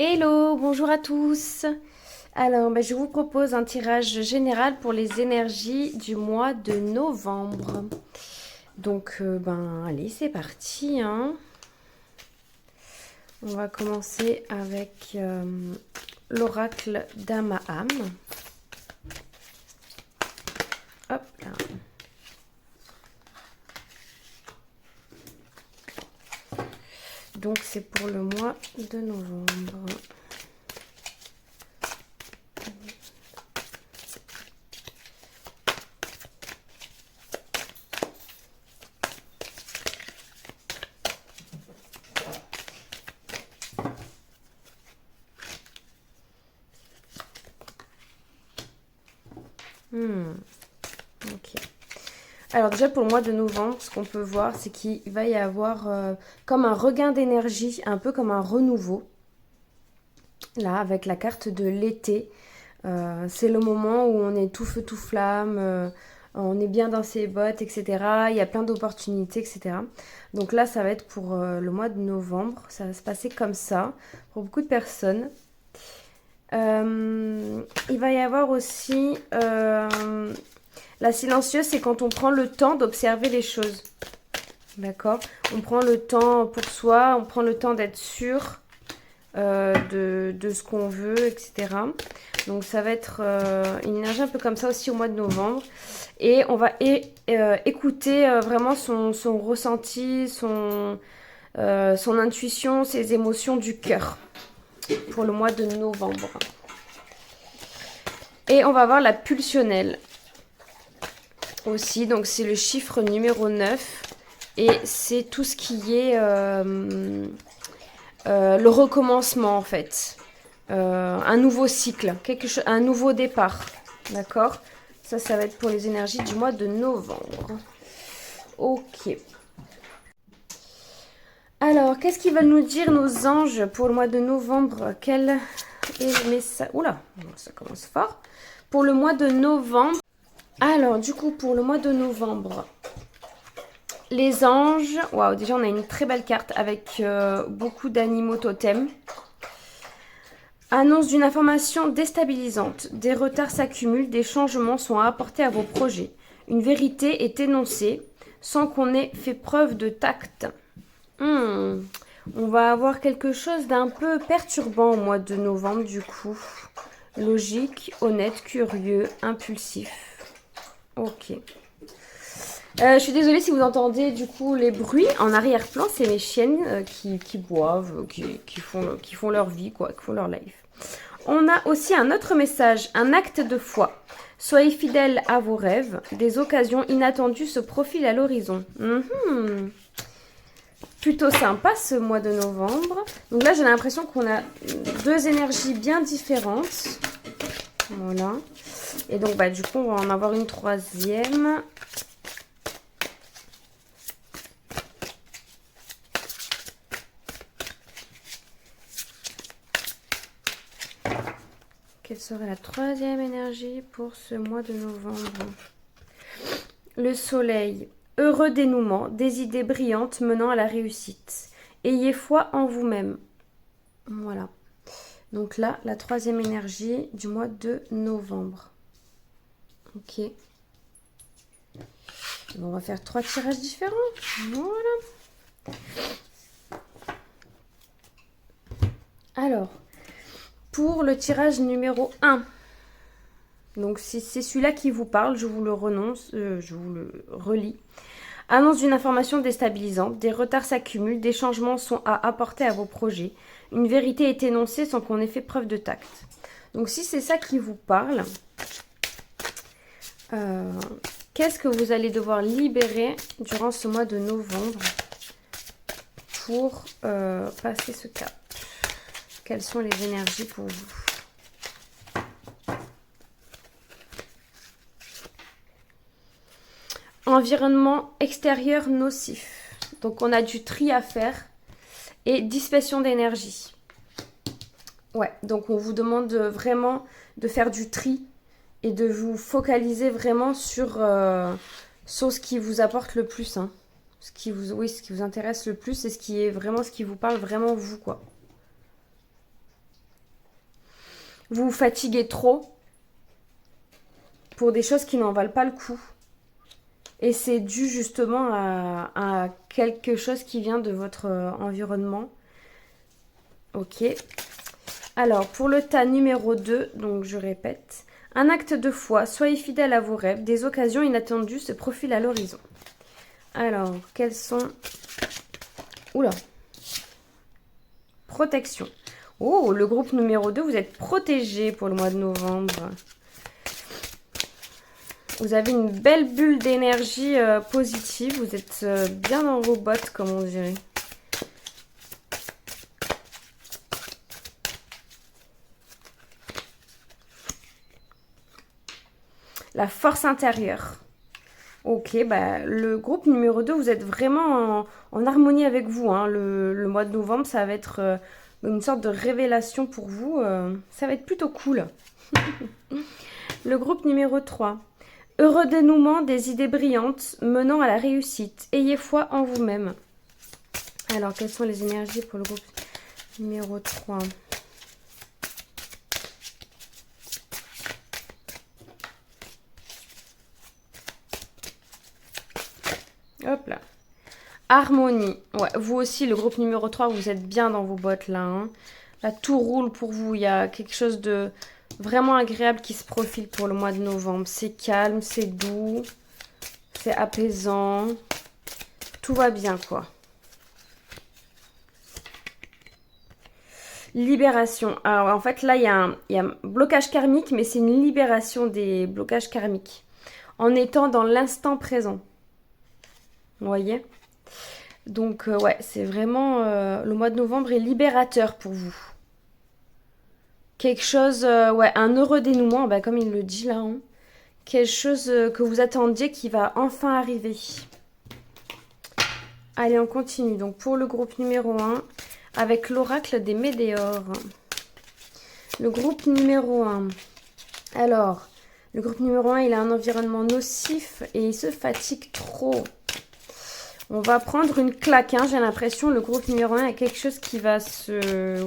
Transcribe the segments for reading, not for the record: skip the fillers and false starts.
Hello, bonjour à tous. Alors, je vous propose un tirage général pour les énergies du mois de novembre. Donc, allez, c'est parti, hein. On va commencer avec l'oracle d'Amaham. Hop là. Donc, c'est pour le mois de novembre. Ok. Alors déjà pour le mois de novembre, ce qu'on peut voir, c'est qu'il va y avoir comme un regain d'énergie, un peu comme un renouveau. Là, avec la carte de l'été, c'est le moment où on est tout feu, tout flamme, on est bien dans ses bottes, etc. Il y a plein d'opportunités, etc. Donc là, ça va être pour le mois de novembre. Ça va se passer comme ça pour beaucoup de personnes. Il va y avoir aussi la silencieuse, c'est quand on prend le temps d'observer les choses. D'accord? On prend le temps pour soi, on prend le temps d'être sûr de ce qu'on veut, etc. Donc ça va être une énergie un peu comme ça aussi au mois de novembre. Et on va écouter vraiment son ressenti, son intuition, ses émotions du cœur pour le mois de novembre. Et on va voir la pulsionnelle aussi. Donc c'est le chiffre numéro 9. Et c'est tout ce qui est le recommencement en fait. Un nouveau cycle, un nouveau départ. D'accord? Ça va être pour les énergies du mois de novembre. Ok. Alors, qu'est-ce qu'ils veulent nous dire nos anges pour le mois de novembre? Quel est le message? Oula, ça commence fort. Pour le mois de novembre. Alors, du coup, pour le mois de novembre, les anges. Waouh, déjà, on a une très belle carte avec beaucoup d'animaux totems. Annonce d'une information déstabilisante. Des retards s'accumulent, des changements sont à apporter à vos projets. Une vérité est énoncée sans qu'on ait fait preuve de tact. On va avoir quelque chose d'un peu perturbant au mois de novembre du coup. Logique, honnête, curieux, impulsif. Ok. Je suis désolée si vous entendez du coup les bruits en arrière-plan, c'est mes chiennes qui boivent, qui font leur vie, quoi, qui font leur life. On a aussi un autre message, un acte de foi. Soyez fidèles à vos rêves, des occasions inattendues se profilent à l'horizon. Plutôt sympa ce mois de novembre. Donc là, j'ai l'impression qu'on a deux énergies bien différentes. Voilà. Et donc, du coup, on va en avoir une troisième. Quelle serait la troisième énergie pour ce mois de novembre? Le soleil. Heureux dénouement, des idées brillantes menant à la réussite. Ayez foi en vous-même. Voilà. Donc là, la troisième énergie du mois de novembre. Ok. On va faire 3 tirages différents. Voilà. Alors, pour le tirage numéro 1. Donc si c'est celui-là qui vous parle, je vous le je vous le relis. Annonce d'une information déstabilisante, des retards s'accumulent, des changements sont à apporter à vos projets. Une vérité est énoncée sans qu'on ait fait preuve de tact. Donc si c'est ça qui vous parle, qu'est-ce que vous allez devoir libérer durant ce mois de novembre pour passer ce cap? Quelles sont les énergies pour vous? Environnement extérieur nocif. Donc on a du tri à faire et dispersion d'énergie. Ouais, donc on vous demande vraiment de faire du tri et de vous focaliser vraiment sur ce qui vous apporte le plus. Hein. Ce qui vous intéresse le plus et ce qui est vraiment ce qui vous parle vraiment vous, quoi. vous vous fatiguez trop pour des choses qui n'en valent pas le coup. Et c'est dû justement à quelque chose qui vient de votre environnement. Ok. Alors, pour le tas numéro 2, donc je répète. Un acte de foi, soyez fidèle à vos rêves. Des occasions inattendues se profilent à l'horizon. Alors, quels sont... Oula. Protection. Oh, le groupe numéro 2, vous êtes protégé pour le mois de novembre. Vous avez une belle bulle d'énergie positive. Vous êtes bien dans vos bottes, comme on dirait. La force intérieure. Ok, bah, le groupe numéro 2, vous êtes vraiment en harmonie avec vous. Hein. Le mois de novembre, ça va être une sorte de révélation pour vous. Ça va être plutôt cool. Le groupe numéro 3. Heureux dénouement des idées brillantes menant à la réussite. Ayez foi en vous-même. Alors, quelles sont les énergies pour le groupe numéro 3 ? Hop là. Harmonie. Ouais, vous aussi, le groupe numéro 3, vous êtes bien dans vos bottes là. Hein. Là, tout roule pour vous. Il y a quelque chose de vraiment agréable qui se profile pour le mois de novembre. C'est calme, c'est doux, c'est apaisant. Tout va bien, quoi. Libération. Alors, en fait, là, il y a un blocage karmique, mais c'est une libération des blocages karmiques. En étant dans l'instant présent. Vous voyez ? Donc, ouais, c'est vraiment... le mois de novembre est libérateur pour vous. Quelque chose... ouais, un heureux dénouement, bah, comme il le dit là. Hein. Quelque chose que vous attendiez qui va enfin arriver. Allez, on continue. Donc, pour le groupe numéro 1, avec l'oracle des météores. Le groupe numéro 1. Alors, le groupe numéro 1, il a un environnement nocif et il se fatigue trop. On va prendre une claque, hein, j'ai l'impression. Le groupe numéro 1 a quelque chose qui va se...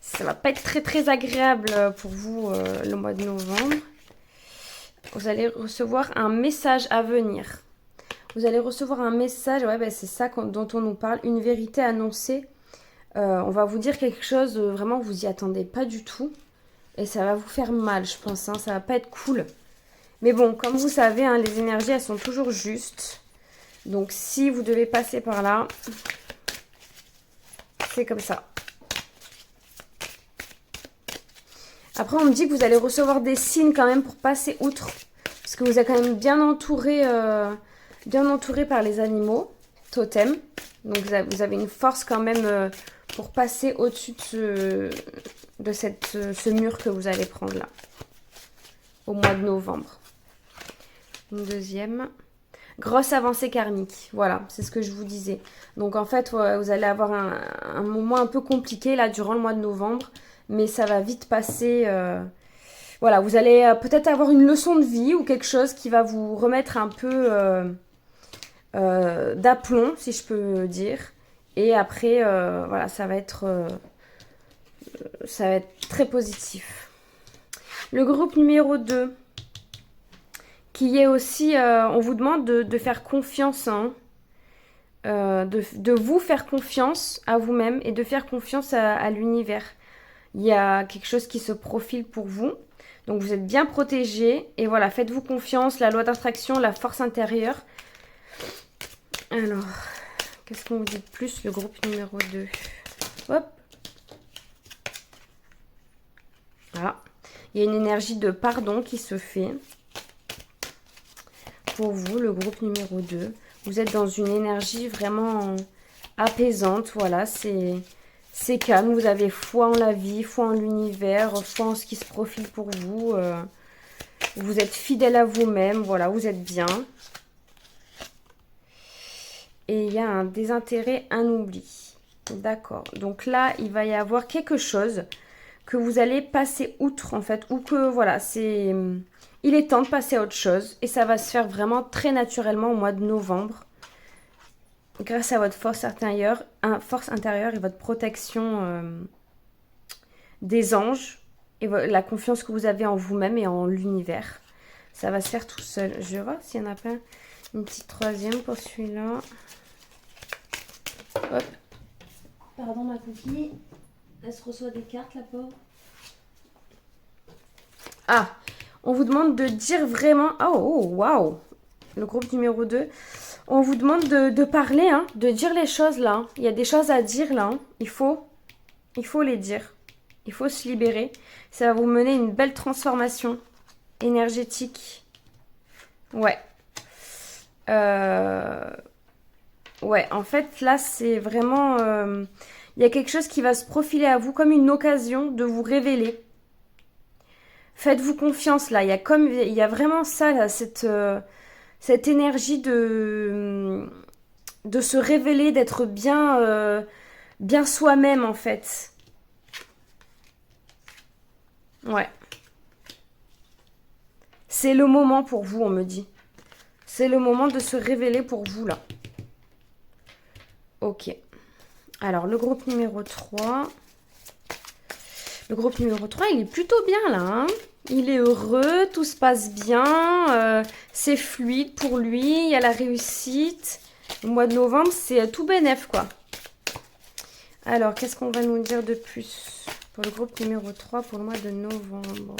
Ça va pas être très très agréable pour vous le mois de novembre. Vous allez recevoir un message à venir. Vous allez recevoir un message, ouais, bah, c'est ça dont on nous parle. Une vérité annoncée. On va vous dire quelque chose, vraiment vous y attendez pas du tout. Et ça va vous faire mal, je pense. Hein, ça va pas être cool. Mais bon, comme vous savez, hein, les énergies, elles sont toujours justes. Donc, si vous devez passer par là, c'est comme ça. Après, on me dit que vous allez recevoir des signes quand même pour passer outre. Parce que vous êtes quand même bien entouré par les animaux, totems. Donc, vous avez une force quand même pour passer au-dessus de ce mur que vous allez prendre là. Au mois de novembre. Une deuxième... Grosse avancée karmique, voilà, c'est ce que je vous disais. Donc en fait, vous allez avoir un moment un peu compliqué là durant le mois de novembre, mais ça va vite passer. Voilà, vous allez peut-être avoir une leçon de vie ou quelque chose qui va vous remettre un peu d'aplomb, si je peux dire. Et après, voilà, ça va être très positif. Le groupe numéro 2. Qui est aussi, on vous demande de faire confiance, hein, de vous faire confiance à vous-même et de faire confiance à l'univers. Il y a quelque chose qui se profile pour vous. Donc vous êtes bien protégé. Et voilà, faites-vous confiance, la loi d'attraction, la force intérieure. Alors, qu'est-ce qu'on vous dit de plus, le groupe numéro 2 ? Hop. Voilà. Il y a une énergie de pardon qui se fait. Pour vous, le groupe numéro 2. Vous êtes dans une énergie vraiment apaisante. Voilà, c'est calme. Vous avez foi en la vie, foi en l'univers, foi en ce qui se profile pour vous. Vous êtes fidèle à vous-même. Voilà, vous êtes bien. Et il y a un désintérêt, un oubli. D'accord. Donc là, il va y avoir quelque chose que vous allez passer outre, en fait. Ou que, voilà, c'est... Il est temps de passer à autre chose et ça va se faire vraiment très naturellement au mois de novembre grâce à votre force intérieure et votre protection des anges. et la confiance que vous avez en vous-même et en l'univers. Ça va se faire tout seul. Je vais voir s'il n'y en a pas une petite troisième pour celui-là. Hop. Pardon ma cookie. Elle se reçoit des cartes, la pauvre. Ah, on vous demande de dire vraiment... Oh, waouh. Le groupe numéro 2. On vous demande de parler, hein, de dire les choses là. Il y a des choses à dire là. Hein. Il faut les dire. Il faut se libérer. Ça va vous mener une belle transformation énergétique. Ouais. Ouais, en fait, là, c'est vraiment... il y a quelque chose qui va se profiler à vous comme une occasion de vous révéler. Faites-vous confiance, là. Il y a vraiment ça, là, cette énergie de se révéler, d'être bien, bien soi-même, en fait. Ouais. C'est le moment pour vous, on me dit. C'est le moment de se révéler pour vous, là. Ok. Alors, le groupe numéro 3. Le groupe numéro 3, il est plutôt bien, là. Hein, il est heureux, tout se passe bien. C'est fluide pour lui, il y a la réussite. Le mois de novembre, c'est tout bénef, quoi. Alors, qu'est-ce qu'on va nous dire de plus pour le groupe numéro 3 pour le mois de novembre?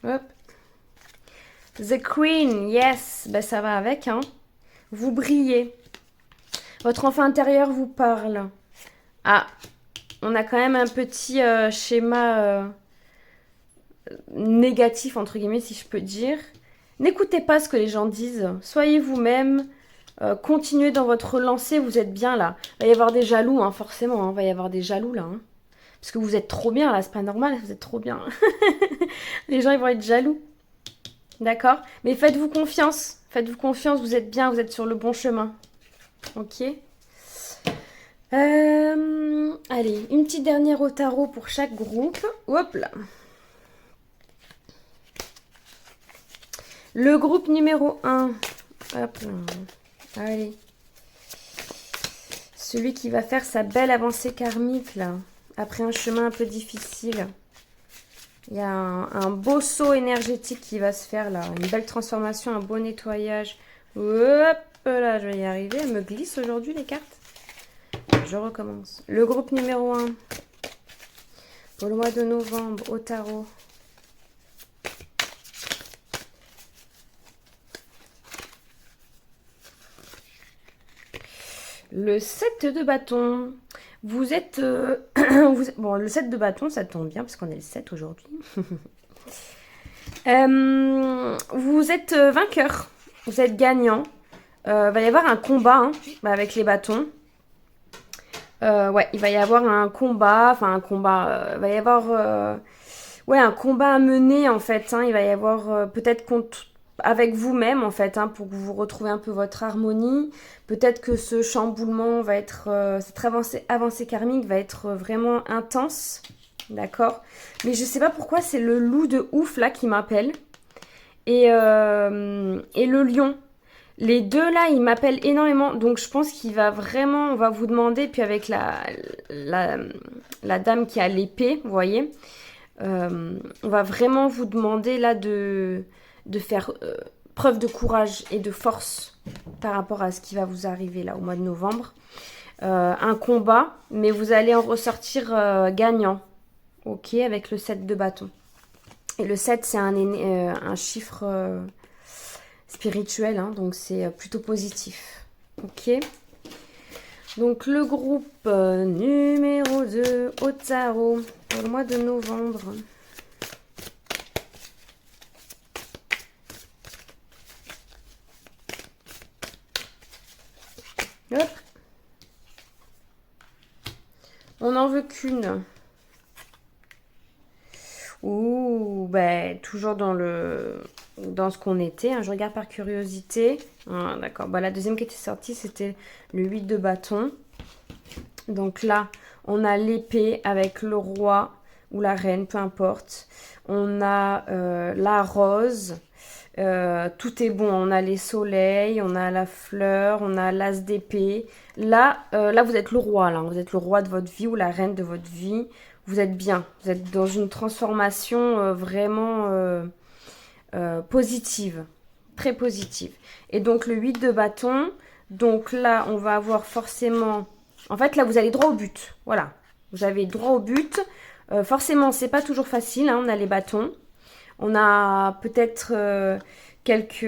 Hop. The Queen, yes. Ben, ça va avec, hein. Vous brillez. Votre enfant intérieur vous parle. Ah, on a quand même un petit schéma négatif, entre guillemets, si je peux dire. N'écoutez pas ce que les gens disent. Soyez vous-même. Continuez dans votre lancée. Vous êtes bien là. Il va y avoir des jaloux, hein, forcément. Il va y avoir des jaloux là. Hein. Parce que vous êtes trop bien là. C'est pas normal. Vous êtes trop bien. Les gens, ils vont être jaloux. D'accord? Mais faites-vous confiance. Faites-vous confiance. Vous êtes bien. Vous êtes sur le bon chemin. Ok. Allez, une petite dernière au tarot pour chaque groupe. Hop là. Le groupe numéro 1. Hop là. Allez. Celui qui va faire sa belle avancée karmique là. Après un chemin un peu difficile. Il y a un beau saut énergétique qui va se faire là. Une belle transformation, un beau nettoyage. Hop là, je vais y arriver. Elle me glisse aujourd'hui les cartes. Je recommence. Le groupe numéro 1. Pour le mois de novembre, au tarot. Le 7 de bâton. Vous êtes... bon, le 7 de bâton, ça tombe bien parce qu'on est le 7 aujourd'hui. Vous êtes vainqueur. Vous êtes gagnant. Va y avoir un combat hein, avec les bâtons. Ouais, il va y avoir un combat. Enfin, un combat. Il va y avoir... ouais, un combat à mener en fait. Hein, il va y avoir peut-être avec vous-même en fait. Hein, pour que vous retrouvez un peu votre harmonie. Peut-être que ce chamboulement va être... cette avancée karmique va être vraiment intense. D'accord? Mais je sais pas pourquoi c'est le loup de ouf là qui m'appelle. Et le lion. Les deux là, ils m'appellent énormément. Donc je pense qu'il va vraiment... On va vous demander, puis avec la dame qui a l'épée, vous voyez, on va vraiment vous demander là de faire preuve de courage et de force par rapport à ce qui va vous arriver là au mois de novembre. Un combat, mais vous allez en ressortir gagnant. Ok, avec le 7 de bâton. Et le 7, c'est un chiffre spirituel, hein, donc c'est plutôt positif. Ok. Donc le groupe numéro 2 au tarot pour le mois de novembre. Hop. On n'en veut qu'une. Ouh, ben, toujours dans ce qu'on était. Hein. Je regarde par curiosité. Ah, d'accord. Bah, la deuxième qui était sortie, c'était le 8 de bâton. Donc là, on a l'épée avec le roi ou la reine, peu importe. On a la rose, Tout est bon. On a les soleils, on a la fleur, on a l'as d'épée. Là, vous êtes le roi, là. Vous êtes le roi de votre vie ou la reine de votre vie. Vous êtes bien. Vous êtes dans une transformation vraiment positive. Très positive. Et donc, le 8 de bâton. Donc là, on va avoir forcément... En fait, là, vous allez droit au but. Voilà. Vous avez droit au but. Forcément, c'est pas toujours facile. Hein, on a les bâtons. On a peut-être quelques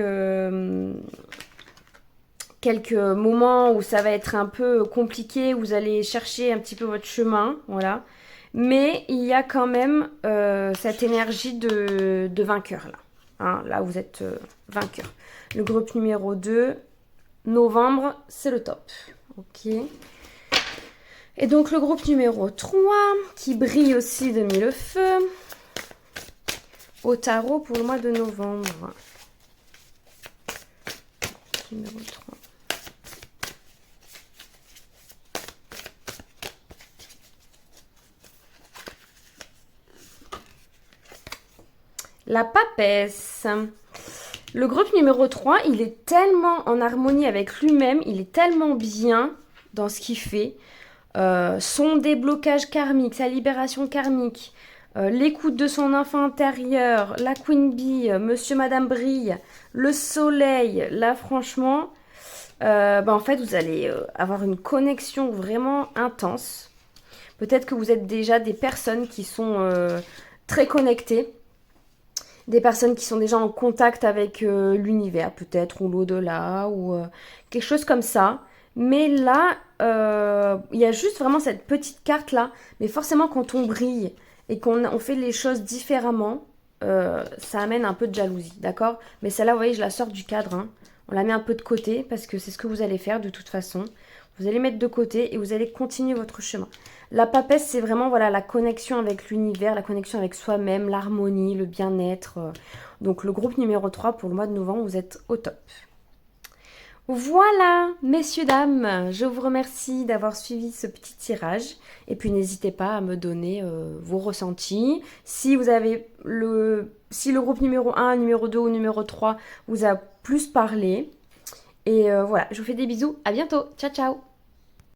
moments où ça va être un peu compliqué, où vous allez chercher un petit peu votre chemin, voilà. Mais il y a quand même cette énergie de vainqueur, là. Hein, là, vous êtes vainqueur. Le groupe numéro 2, novembre, c'est le top. Ok. Et donc, le groupe numéro 3, qui brille aussi de mille feux. Au tarot pour le mois de novembre. Numéro 3. La papesse. Le groupe numéro 3, il est tellement en harmonie avec lui-même, il est tellement bien dans ce qu'il fait. Son déblocage karmique, sa libération karmique, l'écoute de son enfant intérieur, la Queen Bee, Monsieur Madame Brille, le soleil, là franchement, en fait vous allez avoir une connexion vraiment intense. Peut-être que vous êtes déjà des personnes qui sont très connectées, des personnes qui sont déjà en contact avec l'univers peut-être, ou l'au-delà, ou quelque chose comme ça. Mais là, il y a juste vraiment cette petite carte là, mais forcément quand on brille, et qu'on fait les choses différemment, ça amène un peu de jalousie, d'accord? Mais celle-là, vous voyez, je la sors du cadre, hein. On la met un peu de côté, parce que c'est ce que vous allez faire de toute façon. Vous allez mettre de côté et vous allez continuer votre chemin. La papesse, c'est vraiment voilà, la connexion avec l'univers, la connexion avec soi-même, l'harmonie, le bien-être. Donc le groupe numéro 3 pour le mois de novembre, vous êtes au top. Voilà, messieurs, dames, je vous remercie d'avoir suivi ce petit tirage. Et puis n'hésitez pas à me donner vos ressentis. Si vous avez si le groupe numéro 1, numéro 2 ou numéro 3 vous a plus parlé. Et voilà, je vous fais des bisous. À bientôt. Ciao, ciao.